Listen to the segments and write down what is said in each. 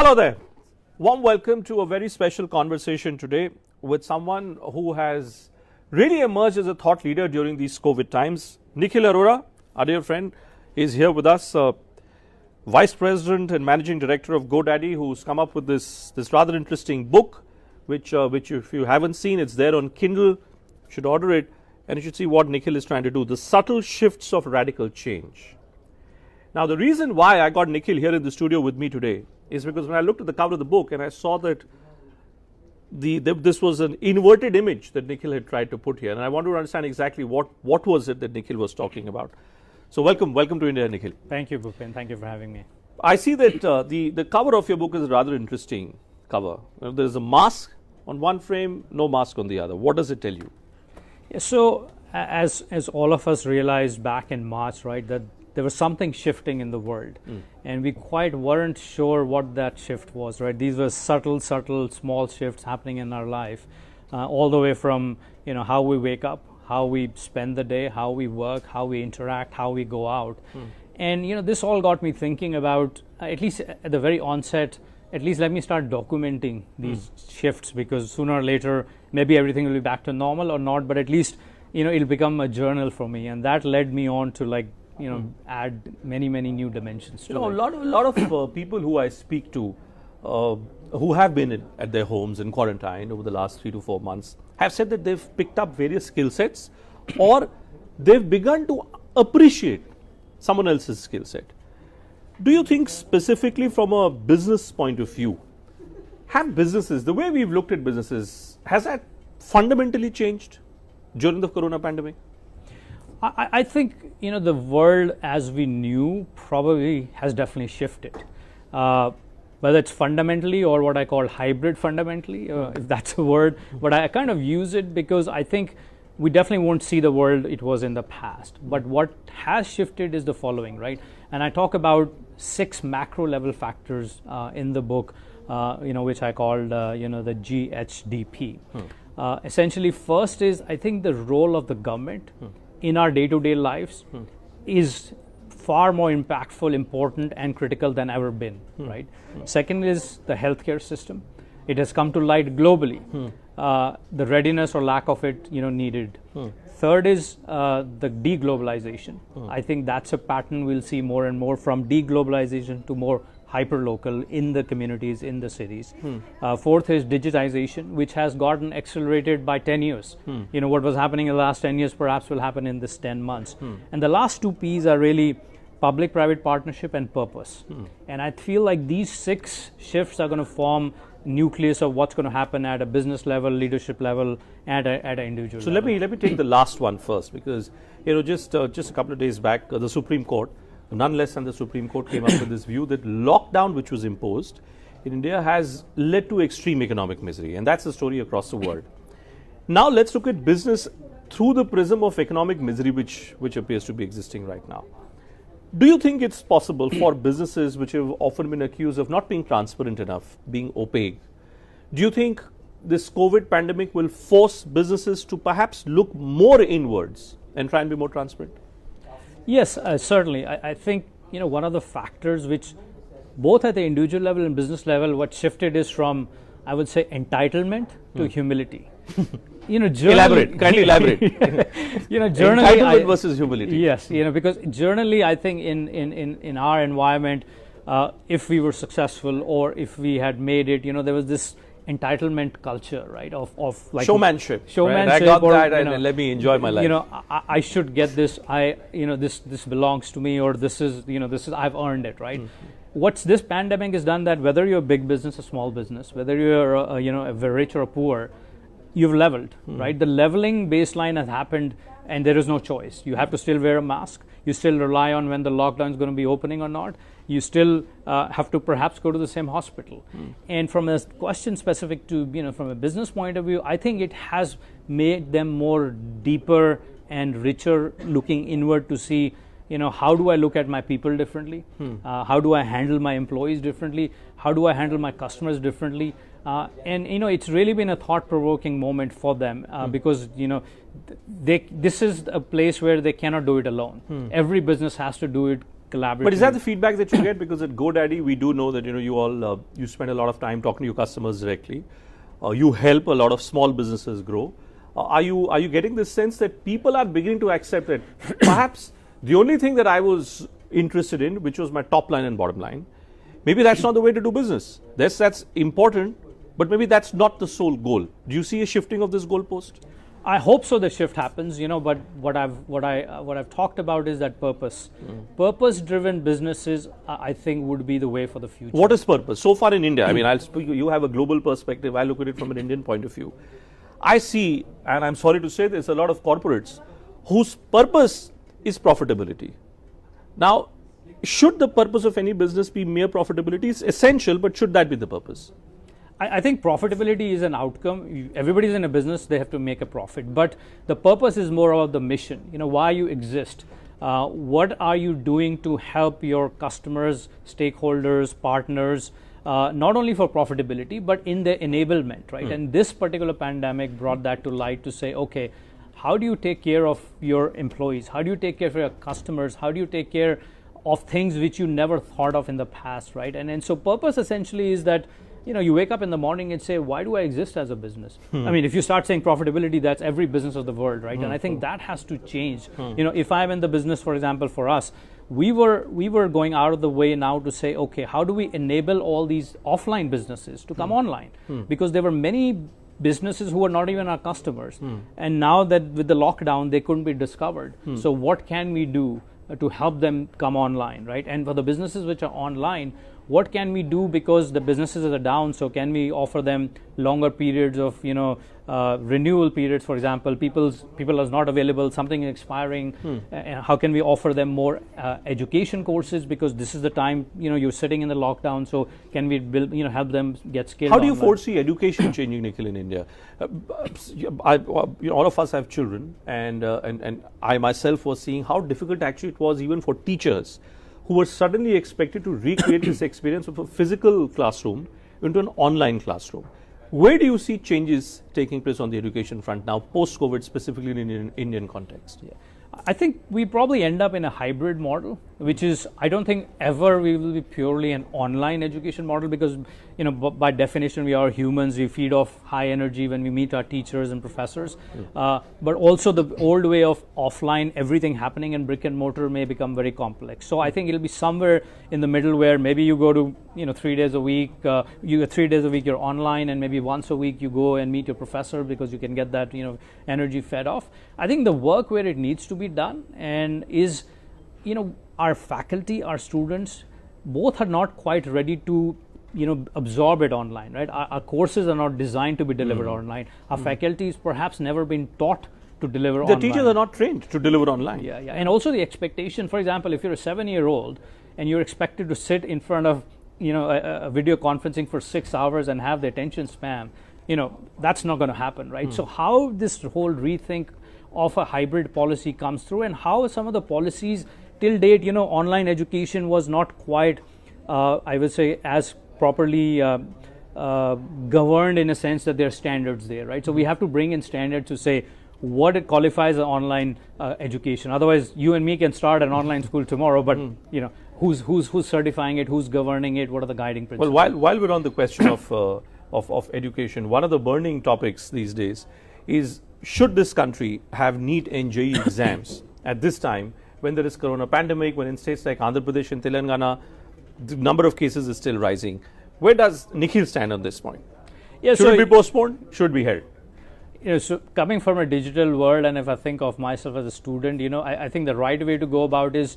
Hello there. Warm welcome to a very special conversation today with someone who has really emerged as a thought leader during these COVID times. Nikhil, our dear friend, is here with us, Vice President and Managing Director of GoDaddy, who's come up with this rather interesting book, which if you haven't seen, it's there on Kindle. You should order it, and you should see what Nikhil is trying to do, the subtle shifts of radical change. Now, the reason why I got Nikhil here in the studio with me today is because when I looked at the cover of the book and I saw that this was an inverted image that Nikhil had tried to put here, and I want to understand exactly what was it that Nikhil was talking about. So welcome to India, Nikhil. Thank you, Bhupendra. Thank you for having me. I see that the cover of your book is a rather interesting cover. There is a mask on one frame, no mask on the other. What does it tell you? Yeah, so as all of us realized back in March, right, that there was something shifting in the world, and we quite weren't sure what that shift was, right? These were subtle, small shifts happening in our life, all the way from how we wake up, how we spend the day, how we work, how we interact, how we go out, and this all got me thinking about, at least at the very onset, at least let me start documenting these shifts, because sooner or later maybe everything will be back to normal or not, but at least it'll become a journal for me, and that led me on to add many new dimensions to it. A lot of people who I speak to, who have been at their homes in quarantine over the last 3 to 4 months, have said that they've picked up various skill sets, or they've begun to appreciate someone else's skill set. Do you think, specifically from a business point of view, have businesses, the way we've looked at businesses, has that fundamentally changed during the corona pandemic? I think the world as we knew probably has definitely shifted, whether it's fundamentally or what I call hybrid fundamentally, if that's a word. But I kind of use it because I think we definitely won't see the world it was in the past. But what has shifted is the following, right? And I talk about 6 macro level factors in the book, which I called the GHDP. Essentially, first is I think the role of the government in our day-to-day lives is far more impactful, important, and critical than ever been, right? Second is the healthcare system. It has come to light globally. The readiness or lack of it, needed. Third is the deglobalization. I think that's a pattern we'll see more and more, from deglobalization to more hyper-local in the communities, in the cities. Fourth is digitization, which has gotten accelerated by 10 years. What was happening in the last 10 years perhaps will happen in this 10 months. And the last 2 Ps are really public-private partnership and purpose. And I feel like these 6 shifts are going to form nucleus of what's going to happen at a business level, leadership level, and at an individual level. So let me take the last one first, because just a couple of days back, the Supreme Court, none less than the Supreme Court, came up with this view that lockdown which was imposed in India has led to extreme economic misery, and that's the story across the world. Now let's look at business through the prism of economic misery which appears to be existing right now. Do you think it's possible for businesses which have often been accused of not being transparent enough, being opaque, do you think this COVID pandemic will force businesses to perhaps look more inwards and try and be more transparent? Yes, certainly. I think one of the factors which, both at the individual level and business level, what shifted is from, I would say, entitlement to humility. Kindly elaborate. Entitlement versus humility. Yes, because generally, I think in our environment, if we were successful or if we had made it, there was this entitlement culture, right? Of like showmanship. Right? I got that, and let me enjoy my life. I should get this. This belongs to me, or this is I've earned it, right? What's this pandemic has done, that whether you're a big business or small business, whether you're a very rich or a poor, you've leveled, right? The leveling baseline has happened, and there is no choice. You have to still wear a mask. You still rely on when the lockdown is going to be opening or not. You still have to perhaps go to the same hospital. And from a question specific to, from a business point of view, I think it has made them more deeper and richer, looking inward to see, how do I look at my people differently? How do I handle my employees differently? How do I handle my customers differently? And it's really been a thought-provoking moment for them because this is a place where they cannot do it alone. Every business has to do it collaborative. But is that the feedback that you get? Because at GoDaddy, we do know that you all you spend a lot of time talking to your customers directly. You help a lot of small businesses grow. Are you getting this sense that people are beginning to accept that perhaps the only thing that I was interested in, which was my top line and bottom line, maybe that's not the way to do business. That's important, but maybe that's not the sole goal. Do you see a shifting of this goalpost? I hope so. The shift happens, but what I've talked about is that purpose. Purpose-driven businesses, I think, would be the way for the future. What is purpose? So far in India, I mean, I'll speak. You have a global perspective. I look at it from an Indian point of view. I see, and I'm sorry to say this, a lot of corporates whose purpose is profitability. Now, should the purpose of any business be mere profitability? It's essential, but should that be the purpose? I think profitability is an outcome. Everybody's in a business, they have to make a profit. But the purpose is more about the mission, why you exist. What are you doing to help your customers, stakeholders, partners, not only for profitability, but in their enablement, right? And this particular pandemic brought that to light to say, okay, how do you take care of your employees? How do you take care of your customers? How do you take care of things which you never thought of in the past, right? And so purpose essentially is that you wake up in the morning and say, why do I exist as a business? I mean, if you start saying profitability, that's every business of the world, right? And I think that has to change. If I'm in the business, for example, for us, we were going out of the way now to say, okay, how do we enable all these offline businesses to come online? Because there were many businesses who were not even our customers. And now that with the lockdown, they couldn't be discovered. So what can we do to help them come online, right? And for the businesses which are online, what can we do, because the businesses are down? So can we offer them longer periods of renewal periods, for example? People are not available, something is expiring. How can we offer them more education courses, because this is the time you're sitting in the lockdown? So can we build, help them get skilled? How do you foresee education changing, Nikhil, in India? All of us have children, and I myself was seeing how difficult actually it was even for teachers who were suddenly expected to recreate this experience of a physical classroom into an online classroom. Where do you see changes taking place on the education front now, post-COVID, specifically in an Indian context? Yeah. I think we probably end up in a hybrid model, which is, I don't think ever we will be purely an online education model, because by definition we are humans, we feed off high energy when we meet our teachers and professors. But also the old way of offline, everything happening in brick and mortar may become very complex. So I think it'll be somewhere in the middle, where maybe you go to 3 days a week, you 3 days a week you're online, and maybe once a week you go and meet your professor, because you can get that energy fed off. I think the work where it needs to be done and is our faculty, our students, both are not quite ready to absorb it online, right? Our courses are not designed to be delivered online. Our faculty has perhaps never been taught to deliver online. The teachers are not trained to deliver online. Yeah. And also the expectation, for example, if you're a 7-year-old and you're expected to sit in front of a video conferencing for 6 hours and have the attention span, that's not going to happen, right? So how this whole rethink of a hybrid policy comes through, and how some of the policies till date, online education was not quite, I would say, as properly governed, in a sense that there are standards there, right? So we have to bring in standards to say what it qualifies as online education. Otherwise, you and me can start an online school tomorrow, but who's certifying it, who's governing it, what are the guiding principles? Well, while we're on the question of education, one of the burning topics these days is, should this country have NEET and JEE exams at this time when there is corona pandemic, when in states like Andhra Pradesh and Telangana, the number of cases is still rising? Where does Nikhil stand on this point? Yeah, should it be postponed? Should be held? So coming from a digital world, and if I think of myself as a student, I think the right way to go about is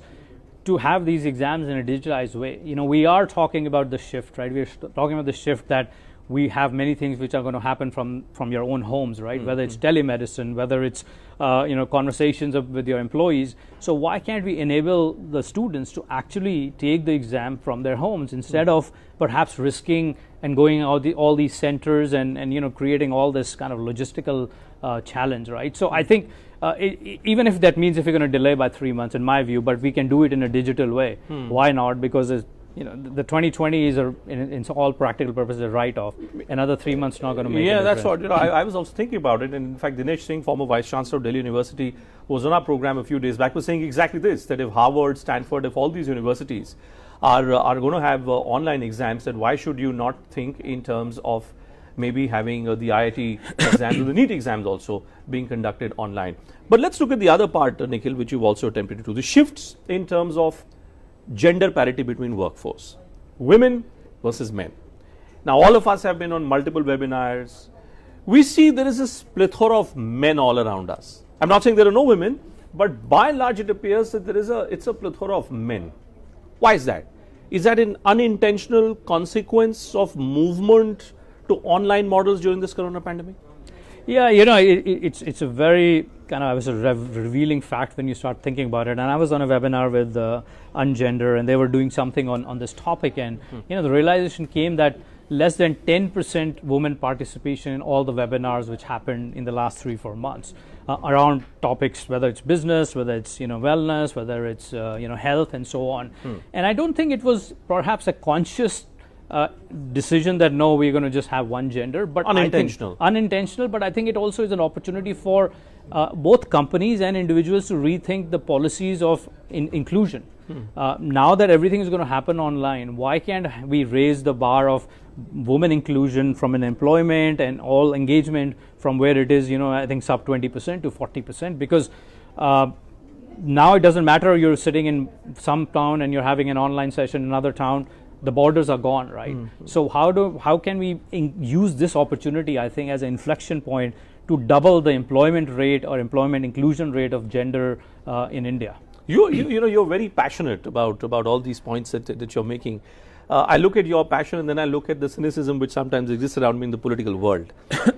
to have these exams in a digitalized way. We are talking about the shift, right? We're talking about the shift that we have many things which are going to happen from your own homes, right? Whether it's telemedicine, whether it's conversations with your employees. So why can't we enable the students to actually take the exam from their homes, instead of perhaps risking and going out all these centers and creating all this kind of logistical challenge, right? So I think even if that means if you're going to delay by 3 months, in my view, but we can do it in a digital way. Why not? Because the 2020 is in all practical purposes a write-off. Another 3 months not going to make. Yeah, a that's difference. what I was also thinking about it. And in fact, Dinesh Singh, former Vice Chancellor of Delhi University, was on our program a few days back, was saying exactly this: that if Harvard, Stanford, if all these universities are going to have online exams, then why should you not think in terms of maybe having the IIT exams or the NEET exams also being conducted online? But let's look at the other part, Nikhil, which you've also attempted to do: the shifts in terms of gender parity between workforce, women versus men. Now, all of us have been on multiple webinars. We see there is a plethora of men all around us. I'm not saying there are no women, but by and large, it appears that it's a plethora of men. Why is that? Is that an unintentional consequence of movement to online models during this corona pandemic? Yeah, it's a very kind of, I was a revealing fact when you start thinking about it. And I was on a webinar with Ungender, and they were doing something on this topic. And, the realization came that less than 10% women participation in all the webinars which happened in the last 3-4 months around topics, whether it's business, whether it's, wellness, whether it's, health and so on. And I don't think it was perhaps a conscious decision that no, we're going to just have one gender, but unintentional. But I think it also is an opportunity for both companies and individuals to rethink the policies of inclusion. Now that everything is going to happen online, why can't we raise the bar of women inclusion from an employment and all engagement from where it is, I think sub 20% to 40%, because now it doesn't matter you're sitting in some town and you're having an online session in another town. The borders are gone, right? So how can we use this opportunity, I think, as an inflection point to double the employment rate or employment inclusion rate of gender in India? You're very passionate about all these points that you're making. I look at your passion and then I look at the cynicism which sometimes exists around me in the political world.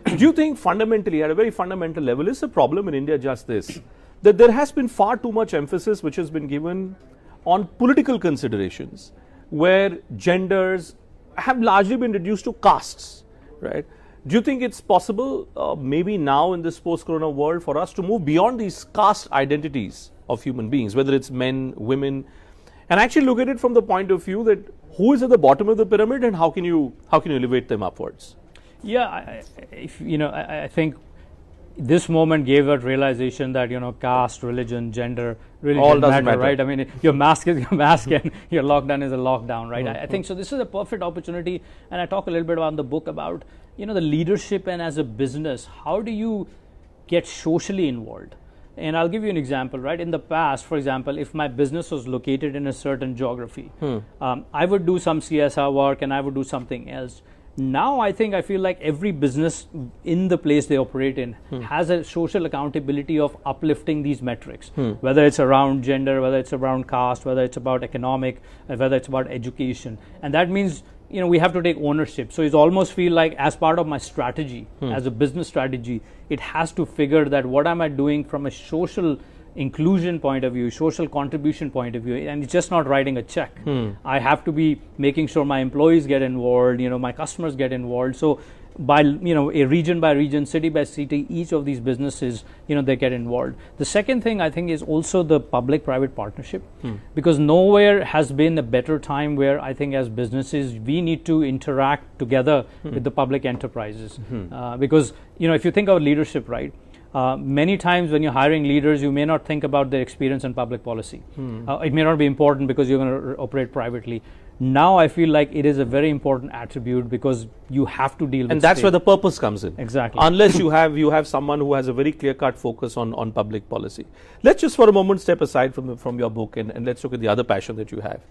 Do you think fundamentally, at a very fundamental level, is the problem in India just this, that there has been far too much emphasis which has been given on political considerations, where genders have largely been reduced to castes, right? Do you think it's possible, maybe now in this post-corona world, for us to move beyond these caste identities of human beings, whether it's men, women, and actually look at it from the point of view that who is at the bottom of the pyramid and how can you elevate them upwards? Yeah, I think this moment gave that realization that caste, religion, gender really all doesn't matter, right? I mean, your mask is your mask and your lockdown is a lockdown, right? I think so. This is a perfect opportunity, and I talk a little bit about in the book about the leadership, and as a business, how do you get socially involved? And I'll give you an example, right? In the past, for example, if my business was located in a certain geography, I would do some CSR work and I would do something else. Now I feel like every business in the place they operate in has a social accountability of uplifting these metrics, whether it's around gender, whether it's around caste, whether it's about economic, whether it's about education. And that means we have to take ownership. So it's almost feel like as part of my strategy, as a business strategy, it has to figure that what am I doing from a social inclusion point of view, social contribution point of view, and it's just not writing a check. I have to be making sure my employees get involved, my customers get involved. So by a region by region, city by city, each of these businesses, they get involved. The second thing I think is also the public-private partnership, because nowhere has been a better time where I think as businesses we need to interact together with the public enterprises, because if you think of leadership, right? Many times when you're hiring leaders, you may not think about their experience in public policy. It may not be important because you're going to operate privately. Now I feel like it is a very important attribute because you have to deal with and that's where the purpose comes in. Exactly. Unless you have someone who has a very clear-cut focus on public policy. Let's just for a moment step aside from your book and let's look at the other passion that you have,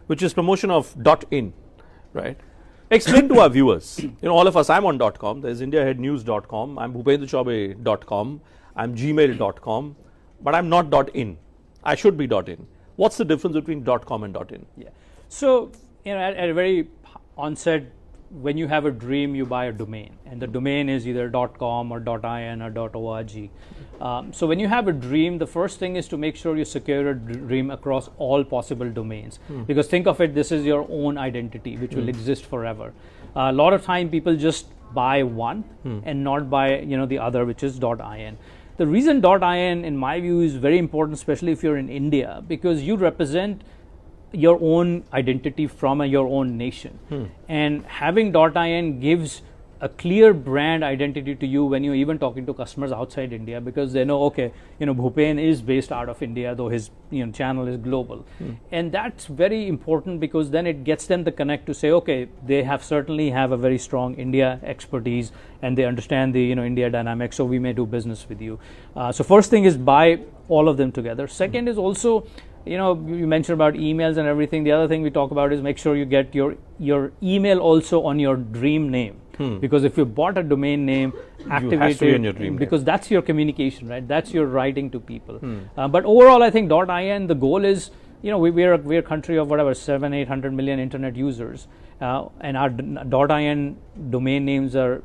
which is promotion of .in, right? Explain to our viewers, all of us, I'm on .com, there's indiaheadnews.com, I'm Bhupendra Chaubey.com, I'm gmail.com, but I'm not .in. I should be .in. What's the difference between .com and .in? Yeah. So, at a very onset, when you have a dream, you buy a domain, and the domain is either .com or .in or .org. So when you have a dream, the first thing is to make sure you secure a dream across all possible domains, because think of it, this is your own identity, which will exist forever. A lot of time people just buy one and not buy the other, which is .in. The reason .in, in my view, is very important, especially if you're in India, because you represent your own identity from your own nation. And having .in gives a clear brand identity to you when you're even talking to customers outside India, because they know, okay, Bhupen is based out of India, though his channel is global. And that's very important, because then it gets them the connect to say, okay, they certainly have a very strong India expertise and they understand the India dynamics, so we may do business with you. So first thing is buy all of them together. Second is also, you mentioned about emails and everything. The other thing we talk about is make sure you get your email also on your dream name. Because if you bought a domain name, activate it, your dream because that's your communication, right? That's your writing to people. But overall, I think .in, the goal is, we're a country of whatever 700-800 million internet users, and our .in domain names are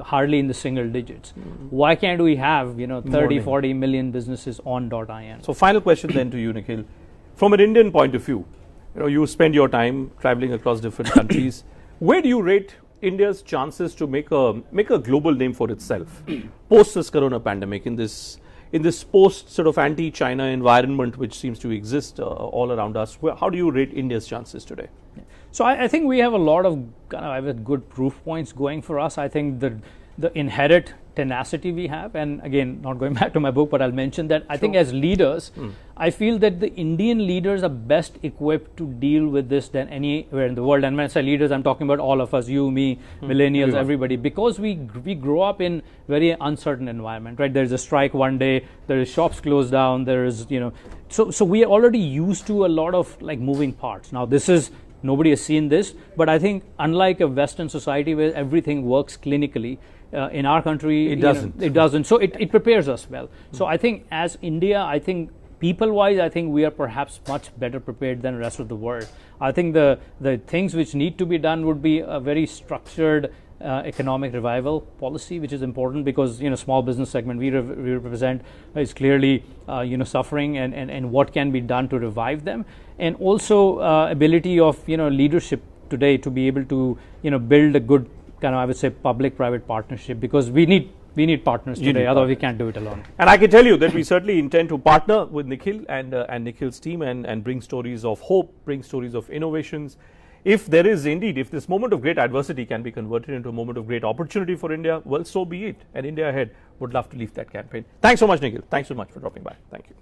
hardly in the single digits. Why can't we have 30-40 million businesses on .in? So final question then to you, Nikhil. From an Indian point of view, you spend your time traveling across different countries. Where do you rate India's chances to make a global name for itself post this corona pandemic, in this post sort of anti-China environment which seems to exist all around us? How do you rate India's chances today? So I think we have a lot of good proof points going for us. I think the inherent tenacity we have, and again, not going back to my book, but I'll mention that I think as leaders, I feel that the Indian leaders are best equipped to deal with this than anywhere in the world. And when I say leaders, I'm talking about all of us, you, me, millennials, everybody, because we grow up in very uncertain environment, right? There's a strike one day, there is shops closed down, there is, so we are already used to a lot of moving parts. Now nobody has seen this, but I think unlike a Western society where everything works clinically, in our country, it doesn't. It doesn't. So it prepares us well. So I think as India, I think people-wise, I think we are perhaps much better prepared than the rest of the world. I think the things which need to be done would be a very structured economic revival policy, which is important, because small business segment we represent is clearly suffering, and what can be done to revive them, and also ability of leadership today to be able to build a good I would say public-private partnership, because we need partners today, otherwise we can't do it alone. And I can tell you that we certainly intend to partner with Nikhil and Nikhil's team and bring stories of hope, bring stories of innovations. If this moment of great adversity can be converted into a moment of great opportunity for India, well, so be it. And India Ahead would love to lead that campaign. Thanks so much, Nikhil. Thanks so much for dropping by. Thank you.